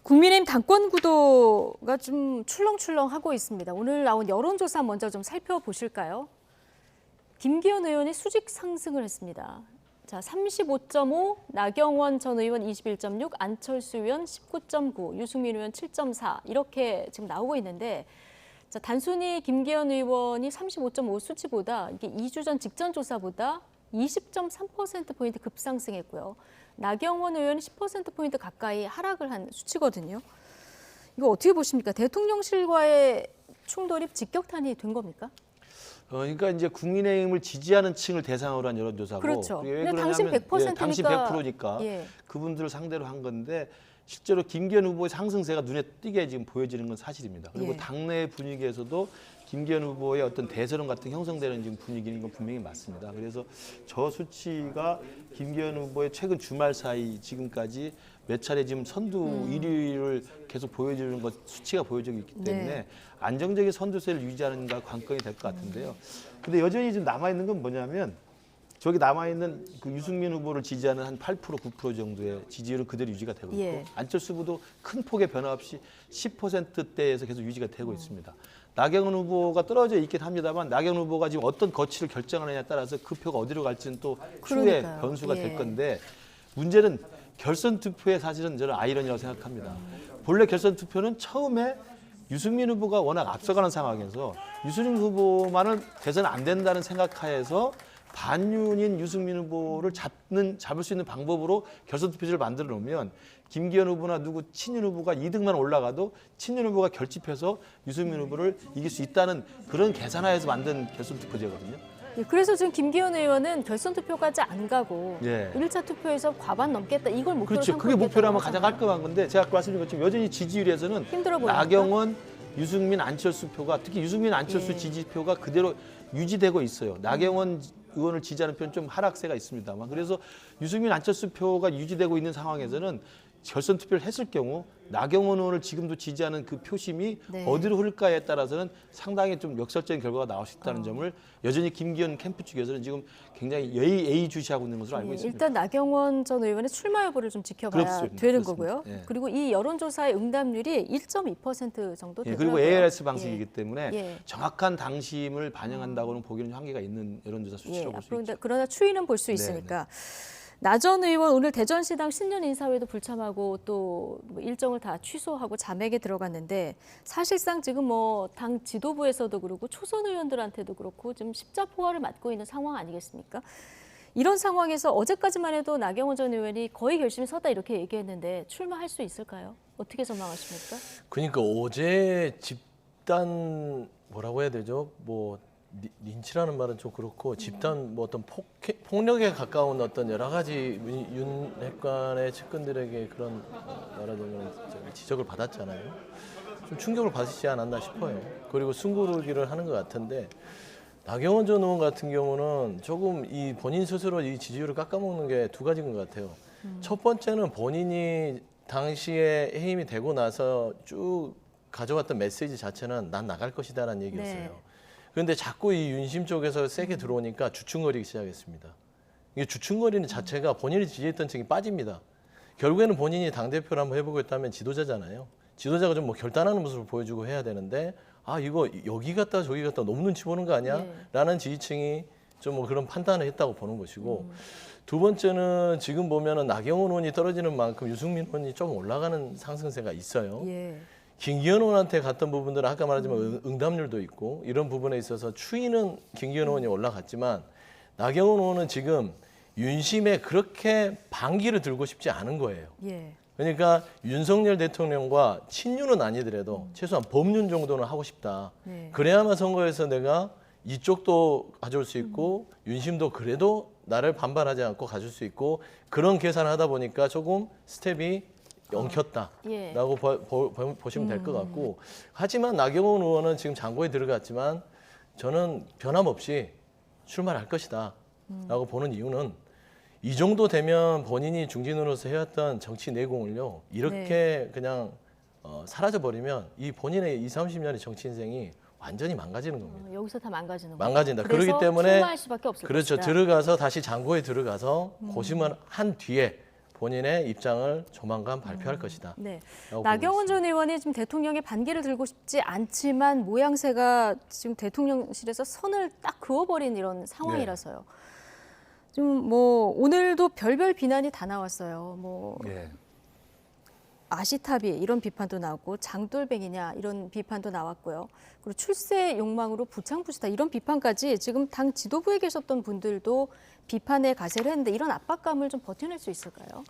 국민의힘 당권 구도가 좀 출렁출렁하고 있습니다. 오늘 나온 여론조사 먼저 좀 살펴보실까요? 김기현 의원이 수직 상승을 했습니다. 자, 35.5, 나경원 전 의원 21.6, 안철수 의원 19.9, 유승민 의원 7.4 이렇게 지금 나오고 있는데 자, 단순히 김기현 의원이 35.5 수치보다 이게 2주 전 직전 조사보다 20.3%포인트 급상승했고요. 나경원 의원이 10%포인트 가까이 하락을 한 수치거든요. 이거 어떻게 보십니까? 대통령실과의 충돌이 직격탄이 된 겁니까? 그러니까 이제 국민의힘을 지지하는 층을 대상으로 한 여론조사고, 그렇죠. 왜 근데 당신 100%니까, 당신 100%니까 예. 그분들을 상대로 한 건데 실제로 김기현 후보의 상승세가 눈에 띄게 지금 보여지는 건 사실입니다. 그리고 예. 당내 분위기에서도 김기현 후보의 어떤 대세론 같은 형성되는 지금 분위기인 건 분명히 맞습니다. 그래서 저 수치가 김기현 후보의 최근 주말 사이 지금까지 몇 차례 지금 선두 1위를 계속 보여주는 것 수치가 보여지고 있기 때문에 네. 안정적인 선두세를 유지하는 가 관건이 될 것 같은데요. 근데 여전히 지금 남아 있는 건 뭐냐면 저기 남아 있는 그 유승민 후보를 지지하는 한 8% 9% 정도의 지지율은 그대로 유지가 되고 있고 예. 안철수 후보도 큰 폭의 변화 없이 10%대에서 계속 유지가 되고 있습니다. 나경원 후보가 떨어져 있긴 합니다만 나경원 후보가 지금 어떤 거취를 결정하느냐에 따라서 그 표가 어디로 갈지는 또 추후에 그러니까요. 변수가 예. 될 건데 문제는 결선 투표에 사실은 저는 아이러니라고 생각합니다. 본래 결선 투표는 처음에 유승민 후보가 워낙 앞서가는 상황에서 유승민 후보만은 대선 안 된다는 생각하에서 반윤인 유승민 후보를 잡을 수 있는 방법으로 결선 투표지를 만들어 놓으면 김기현 후보나 누구 친윤 후보가 2등만 올라가도 친윤 후보가 결집해서 유승민 후보를 이길 수 있다는 그런 계산하에서 만든 결선 투표제거든요. 예, 그래서 지금 김기현 의원은 결선 투표까지 안 가고 예. 1차 투표에서 과반 넘겠다 이걸 목표로 그렇죠. 삼고 그게 목표라면 있겠다고 가장 하잖아요. 깔끔한 건데 제가 아까 말씀드린 것처럼 여전히 지지율에서는 힘들어 보입니까? 나경원, 유승민, 안철수 표가 특히 유승민, 안철수 예. 지지표가 그대로 유지되고 있어요. 나경원 의원을 지지하는 표는 좀 하락세가 있습니다만 그래서 유승민, 안철수 표가 유지되고 있는 상황에서는 결선 투표를 했을 경우 나경원 의원을 지금도 지지하는 그 표심이 네. 어디로 흐를까에 따라서는 상당히 좀 역설적인 결과가 나올 수 있다는 점을 여전히 김기현 캠프 측에서는 지금 굉장히 예의주시하고 있는 것으로 알고 예, 있습니다. 일단 나경원 전 의원의 출마 여부를 좀 지켜봐야 그렇습니다. 되는 그렇습니다. 거고요. 예. 그리고 이 여론조사의 응답률이 1.2% 정도 예, 되더라고요. 그리고 ALS 방식이기 때문에 예. 정확한 당심을 반영한다고는 보기는 한계가 있는 여론조사 수치라고 볼 수 있죠. 그러나 추이는 볼 수 있으니까. 나 전 의원 오늘 대전시당 신년 인사회도 불참하고 또뭐 일정을 다 취소하고 잠액에 들어갔는데 사실상 지금 뭐 당 지도부에서도 그렇고 초선 의원들한테도 그렇고 좀 십자포화를 맞고 있는 상황 아니겠습니까? 이런 상황에서 어제까지만 해도 나경원 전 의원이 거의 결심이 섰다 이렇게 얘기했는데 출마할 수 있을까요? 어떻게 전망하십니까? 그러니까 어제 집단 뭐라고 해야 되죠? 뭐 린치라는 말은 좀 그렇고 집단 뭐 어떤 폭력에 가까운 어떤 여러 가지 윤 핵관의 측근들에게 그런 말하자면 지적을 받았잖아요. 좀 충격을 받으시지 않았나 싶어요. 그리고 승부르기를 하는 것 같은데 나경원 전 의원 같은 경우는 조금 이 본인 스스로 이 지지율을 깎아먹는 게 두 가지인 것 같아요. 첫 번째는 본인이 당시에 해임이 되고 나서 쭉 가져왔던 메시지 자체는 난 나갈 것이다라는 얘기였어요. 네. 그런데 자꾸 이 윤심 쪽에서 세게 들어오니까 주춤거리기 시작했습니다. 이게 주춤거리는 자체가 본인이 지지했던 층이 빠집니다. 결국에는 본인이 당대표를 한번 해보고 있다면 지도자잖아요. 지도자가 좀 뭐 결단하는 모습을 보여주고 해야 되는데 아 이거 여기 갔다 저기 갔다 너무 눈치 보는 거 아니야? 네. 라는 지지층이 좀 뭐 그런 판단을 했다고 보는 것이고 두 번째는 지금 보면은 나경원 의원이 떨어지는 만큼 유승민 의원이 좀 올라가는 상승세가 있어요. 예. 김기현 의원한테 갔던 부분들은 아까 말하지만 응답률도 있고 이런 부분에 있어서 추이는 김기현 의원이 올라갔지만 나경원 의원은 지금 윤심에 그렇게 반기를 들고 싶지 않은 거예요. 예. 그러니까 윤석열 대통령과 친윤은 아니더라도 최소한 법륜 정도는 하고 싶다. 네. 그래야만 선거에서 내가 이쪽도 가져올 수 있고 윤심도 그래도 나를 반발하지 않고 가질 수 있고 그런 계산을 하다 보니까 조금 스텝이 엉켰다라고 예. 보시면 될 것 같고 하지만 나경원 의원은 지금 장고에 들어갔지만 저는 변함없이 출마를 할 것이다 라고 보는 이유는 이 정도 되면 본인이 중진으로서 해왔던 정치 내공을요 이렇게 그냥 사라져버리면 이 본인의 20, 30년의 정치 인생이 완전히 망가지는 겁니다. 여기서 다 망가지는 거예요. 망가진다. 그래서 그렇기 때문에 출마할 수밖에 없을 그렇죠. 것이다. 들어가서 다시 장고에 들어가서 고심을 한 뒤에 본인의 입장을 조만간 발표할 것이다. 네. 라고 보고 나경원 있습니다. 전 의원이 지금 대통령의 반기를 들고 싶지 않지만 모양새가 지금 대통령실에서 선을 딱 그어버린 이런 상황이라서요. 좀 뭐 오늘도 별별 비난이 다 나왔어요. 뭐 예. 아시타비 이런 비판도 나오고 장돌뱅이냐 이런 비판도 나왔고요. 그리고 출세 욕망으로 부창부시다 이런 비판까지 지금 당 지도부에 계셨던 분들도 비판의 가세를 했는데 이런 압박감을 좀 버텨낼 수 있을까요?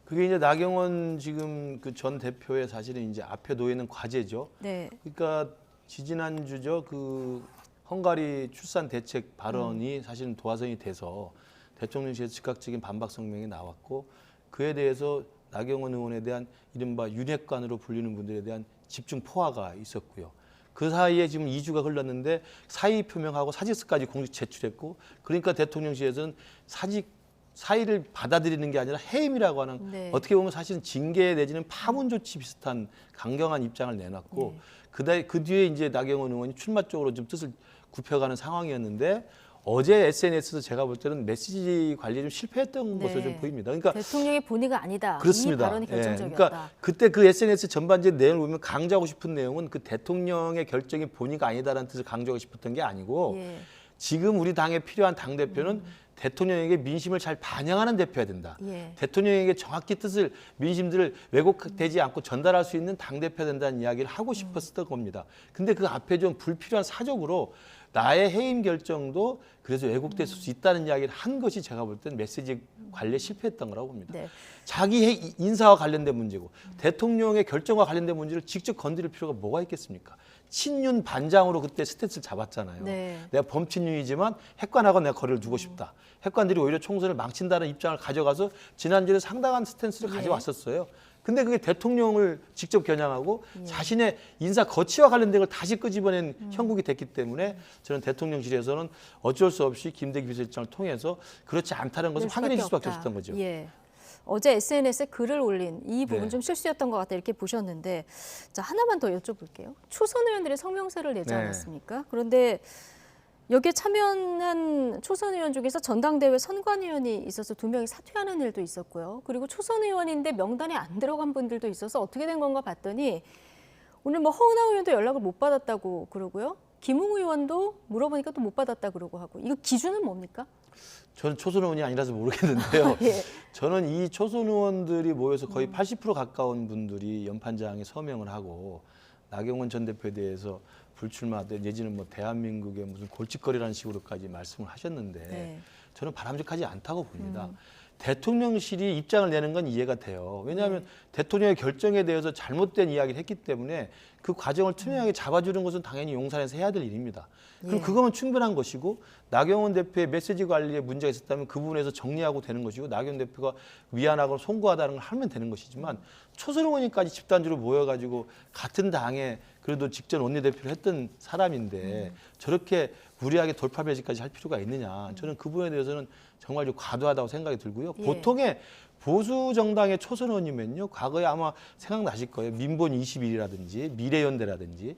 그게 이제 나경원 지금 그 전 대표의 사실은 이제 앞에 놓여 있는 과제죠. 네. 그러니까 지지난주죠. 그 헝가리 출산 대책 발언이 사실은 도화선이 돼서 대통령실에서 즉각적인 반박 성명이 나왔고 그에 대해서 나경원 의원에 대한 이른바 윤핵관으로 불리는 분들에 대한 집중 포화가 있었고요. 그 사이에 지금 2주가 흘렀는데 사의 표명하고 사직서까지 공식 제출했고 그러니까 대통령실에서는 사의를 받아들이는 게 아니라 해임이라고 하는 네. 어떻게 보면 사실은 징계 내지는 파문 조치 비슷한 강경한 입장을 내놨고 그 뒤에 이제 나경원 의원이 출마 쪽으로 좀 뜻을 굽혀가는 상황이었는데 어제 SNS에서 제가 볼 때는 메시지 관리에 좀 실패했던 네. 것으로 좀 보입니다. 그러니까 대통령의 본의가 아니다. 그렇습니다. 이 발언이 예, 결정적이었다. 그러니까 그때 그 SNS 전반적인 내용을 보면 강조하고 싶은 내용은 그 대통령의 결정이 본의가 아니다라는 뜻을 강조하고 싶었던 게 아니고 예. 지금 우리 당에 필요한 당대표는 대통령에게 민심을 잘 반영하는 대표야 된다. 예. 대통령에게 정확히 뜻을 민심들을 왜곡되지 않고 전달할 수 있는 당대표야 된다는 이야기를 하고 싶었던 겁니다. 근데 그 앞에 좀 불필요한 사족으로 나의 해임 결정도 그래서 왜곡될 수 있다는 이야기를 한 것이 제가 볼 때는 메시지 관리에 실패했던 거라고 봅니다. 네. 자기 인사와 관련된 문제고 대통령의 결정과 관련된 문제를 직접 건드릴 필요가 뭐가 있겠습니까? 친윤 반장으로 그때 스탠스를 잡았잖아요. 네. 내가 범친윤이지만 핵관하고 내가 거리를 두고 싶다. 핵관들이 오히려 총선을 망친다는 입장을 가져가서 지난주에 상당한 스탠스를 가져왔었어요. 근데 그게 대통령을 직접 겨냥하고 자신의 인사 거치와 관련된 걸 다시 끄집어낸 형국이 됐기 때문에 저는 대통령실에서는 어쩔 수 없이 김대기 비서실장을 통해서 그렇지 않다는 것을 확인해 줄 수밖에 없었던 거죠. 예. 어제 SNS에 글을 올린 이 부분 네. 좀 실수였던 것 같다 이렇게 보셨는데 자 하나만 더 여쭤볼게요. 초선 의원들이 성명서를 내지 네. 않았습니까? 그런데 여기에 참여한 초선 의원 중에서 전당대회 선관위원이 있어서 2명이 사퇴하는 일도 있었고요. 그리고 초선 의원인데 명단에 안 들어간 분들도 있어서 어떻게 된 건가 봤더니 오늘 뭐 허은하 의원도 연락을 못 받았다고 그러고요. 김웅 의원도 물어보니까 또 못 받았다 그러고 하고 이거 기준은 뭡니까? 저는 초선 의원이 아니라서 모르겠는데요. 예. 저는 이 초선 의원들이 모여서 거의 80% 가까운 분들이 연판장에 서명을 하고 나경원 전 대표에 대해서 불출마 내지는 뭐 대한민국의 무슨 골칫거리라는 식으로까지 말씀을 하셨는데 네. 저는 바람직하지 않다고 봅니다. 대통령실이 입장을 내는 건 이해가 돼요. 왜냐하면 대통령의 결정에 대해서 잘못된 이야기를 했기 때문에 그 과정을 투명하게 잡아주는 것은 당연히 용산에서 해야 될 일입니다. 그럼 예. 그거면 충분한 것이고 나경원 대표의 메시지 관리에 문제가 있었다면 그 부분에서 정리하고 되는 것이고 나경원 대표가 위안하거나 송구하다는 걸 하면 되는 것이지만 초선 의원님까지 집단적으로 모여가지고 같은 당에 그래도 직전 원내대표를 했던 사람인데 저렇게 무리하게 돌파매직까지 할 필요가 있느냐. 저는 그 부분에 대해서는 정말 좀 과도하다고 생각이 들고요. 예. 보통의 보수 정당의 초선 의원이면요. 과거에 아마 생각나실 거예요. 민본 21이라든지 미래연대라든지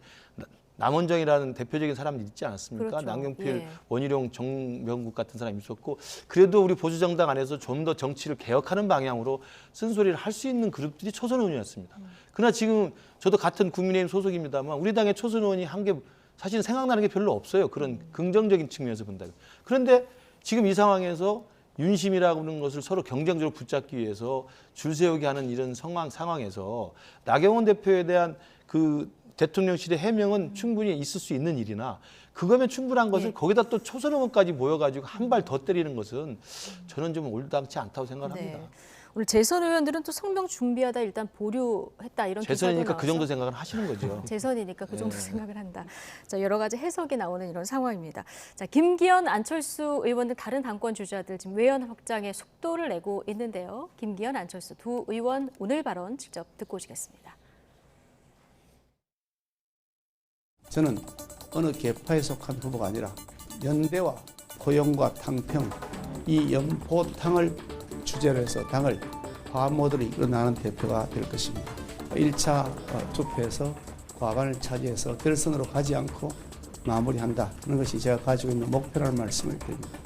남원정이라는 대표적인 사람들이 있지 않았습니까? 그렇죠. 남경필, 예. 원희룡, 정명국 같은 사람이 있었고 그래도 우리 보수 정당 안에서 좀 더 정치를 개혁하는 방향으로 쓴소리를 할 수 있는 그룹들이 초선 의원이었습니다. 그러나 지금 저도 같은 국민의힘 소속입니다만 우리 당의 초선 의원이 한 게 사실 생각나는 게 별로 없어요. 그런 긍정적인 측면에서 본다면. 그런데 지금 이 상황에서 윤심이라고 하는 것을 서로 경쟁적으로 붙잡기 위해서 줄 세우게 하는 이런 상황에서 나경원 대표에 대한 그 대통령실의 해명은 충분히 있을 수 있는 일이나 그거면 충분한 것을 예. 거기다 또 초선 의원까지 모여가지고 한 발 더 때리는 것은 저는 좀 올당치 않다고 생각합니다. 네. 오늘 재선 의원들은 또 성명 준비하다 일단 보류했다 이런 재선이니까 기사도 그 정도 나와서 생각을 하시는 거죠. 재선이니까 그 정도 네. 생각을 한다. 자, 여러 가지 해석이 나오는 이런 상황입니다. 자, 김기현, 안철수 의원 등 다른 당권 주자들 지금 외연 확장에 속도를 내고 있는데요. 김기현, 안철수 두 의원 오늘 발언 직접 듣고 오시겠습니다. 저는 어느 계파에 속한 후보가 아니라 연대와 포용과 탕평 이 연포탕을 주제로 해서 당을 화합모드로 이끌어나가는 대표가 될 것입니다. 1차 투표에서 과반을 차지해서 결선으로 가지 않고 마무리한다. 그런 것이 제가 가지고 있는 목표라는 말씀을 드립니다.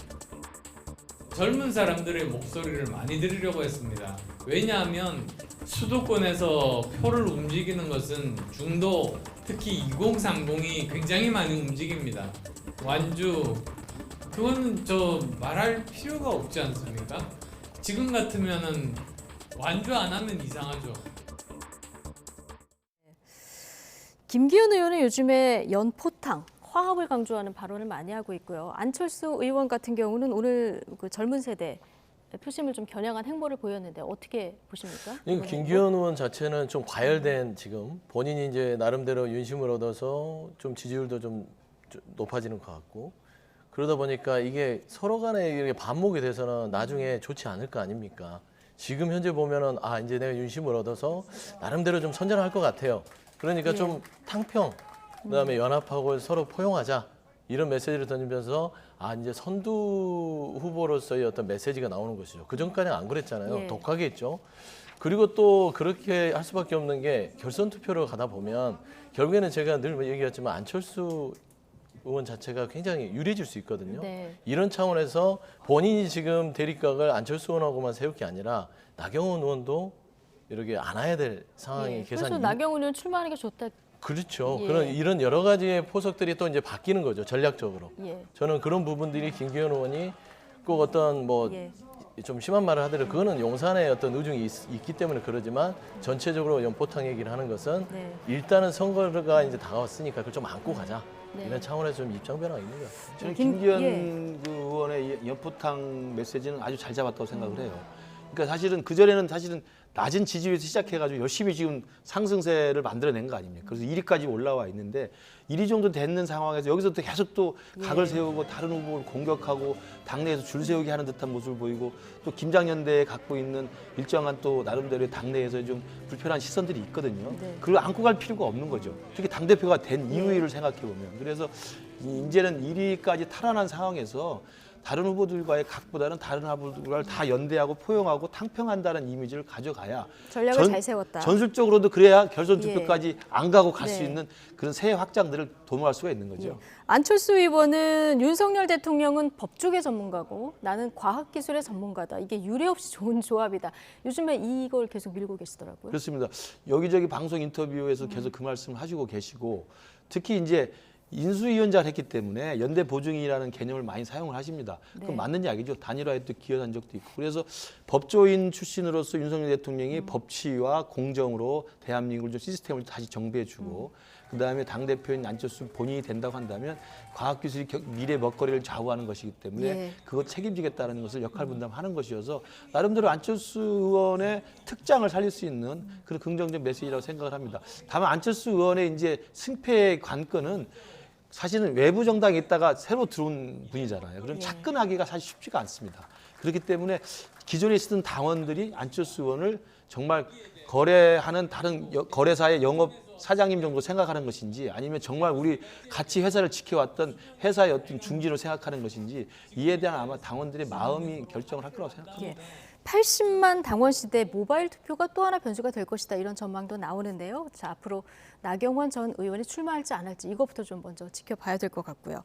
젊은 사람들의 목소리를 많이 들으려고 했습니다. 왜냐하면 수도권에서 표를 움직이는 것은 중도, 특히 2030이 굉장히 많이 움직입니다. 완주, 그거는 저 말할 필요가 없지 않습니까? 지금 같으면은 완주 안 하면 이상하죠. 김기현 의원은 요즘에 연포탕, 화합을 강조하는 발언을 많이 하고 있고요. 안철수 의원 같은 경우는 오늘 그 젊은 세대 표심을 좀 겨냥한 행보를 보였는데 어떻게 보십니까? 김기현 의원 자체는 좀 과열된 지금 본인이 이제 나름대로 윤심을 얻어서 좀 지지율도 좀 높아지는 것 같고 그러다 보니까 이게 서로 간에 이렇게 반목이 돼서는 나중에 좋지 않을 거 아닙니까? 지금 현재 보면은 아 이제 내가 윤심을 얻어서 나름대로 좀 선전할 것 같아요. 그러니까 예. 좀 탕평 그다음에 연합하고 서로 포용하자 이런 메시지를 던지면서 아 이제 선두 후보로서의 어떤 메시지가 나오는 것이죠. 그 전까지는 안 그랬잖아요. 예. 독하게 했죠. 그리고 또 그렇게 할 수밖에 없는 게 결선 투표로 가다 보면 결국에는 제가 늘 얘기했지만 안철수 의원 자체가 굉장히 유리해질 수 있거든요. 네. 이런 차원에서 본인이 지금 대립각을 안철수 의원하고만 세울 게 아니라 나경원 의원도 이렇게 안아야 될 상황이 예. 계산이 그래서 나경원 의원 출마하는 게 좋다. 그렇죠. 예. 그런 이런 여러 가지의 포석들이 또 이제 바뀌는 거죠. 전략적으로. 예. 저는 그런 부분들이 김기현 의원이 꼭 어떤 뭐 좀 예. 심한 말을 하더라도 그거는 용산의 어떤 의중이 있기 때문에 그러지만 전체적으로 연포탕 얘기를 하는 것은 네. 일단은 선거가 이제 다가왔으니까 그걸 좀 안고 가자. 네. 이런 차원에서 좀 입장 변화가 있는 것 같아요. 저는 김- 김기현 예. 그 의원의 연포탕 메시지는 아주 잘 잡았다고 생각을 해요. 그러니까 사실은 그전에는 사실은 낮은 지지율에서 시작해가지고 열심히 지금 상승세를 만들어낸 거 아닙니까? 그래서 1위까지 올라와 있는데 1위 정도 됐는 상황에서 여기서 또 계속 또 각을 예. 세우고 다른 후보를 공격하고 당내에서 줄 세우기 하는 듯한 모습을 보이고 또 김장연대에 갖고 있는 일정한 또 나름대로의 당내에서 좀 불편한 시선들이 있거든요. 네. 그걸 안고 갈 필요가 없는 거죠. 특히 당대표가 된 이후를 생각해 보면. 그래서 이제는 1위까지 탈환한 상황에서 다른 후보들과의 각보다는 다른 후보들을 다 연대하고 포용하고 탕평한다는 이미지를 가져가야 전략을 잘 세웠다. 전술적으로도 그래야 결선 예. 투표까지 안 가고 갈 수 네. 있는 그런 새 확장들을 도모할 수가 있는 거죠. 예. 안철수 의원은 윤석열 대통령은 법조계 전문가고 나는 과학기술의 전문가다. 이게 유례없이 좋은 조합이다. 요즘에 이걸 계속 밀고 계시더라고요. 그렇습니다. 여기저기 방송 인터뷰에서 계속 그 말씀을 하시고 계시고 특히 이제 인수위원장을 했기 때문에 연대 보증이라는 개념을 많이 사용을 하십니다. 그건 네. 맞는 이야기죠. 단일화에 또 기여한 적도 있고. 그래서 법조인 출신으로서 윤석열 대통령이 법치와 공정으로 대한민국을 좀 시스템을 다시 정비해주고 그다음에 당대표인 안철수 본인이 된다고 한다면 과학기술이 미래 먹거리를 좌우하는 것이기 때문에 예. 그거 책임지겠다는 것을 역할 분담하는 것이어서 나름대로 안철수 의원의 특장을 살릴 수 있는 그런 긍정적 메시지라고 생각을 합니다. 다만 안철수 의원의 이제 승패의 관건은 사실은 외부 정당에 있다가 새로 들어온 분이잖아요. 그럼 예. 착근하기가 사실 쉽지가 않습니다. 그렇기 때문에 기존에 있었던 당원들이 안철수 의원을 정말 거래하는 다른 거래사의 영업 사장님 정도 생각하는 것인지 아니면 정말 우리 같이 회사를 지켜왔던 회사의 어떤 중진으로 생각하는 것인지 이에 대한 아마 당원들의 마음이 결정을 할 거라고 생각합니다. 예. 80만 당원 시대 모바일 투표가 또 하나 변수가 될 것이다. 이런 전망도 나오는데요. 자, 앞으로 나경원 전 의원이 출마할지 안 할지 이것부터 좀 먼저 지켜봐야 될 것 같고요.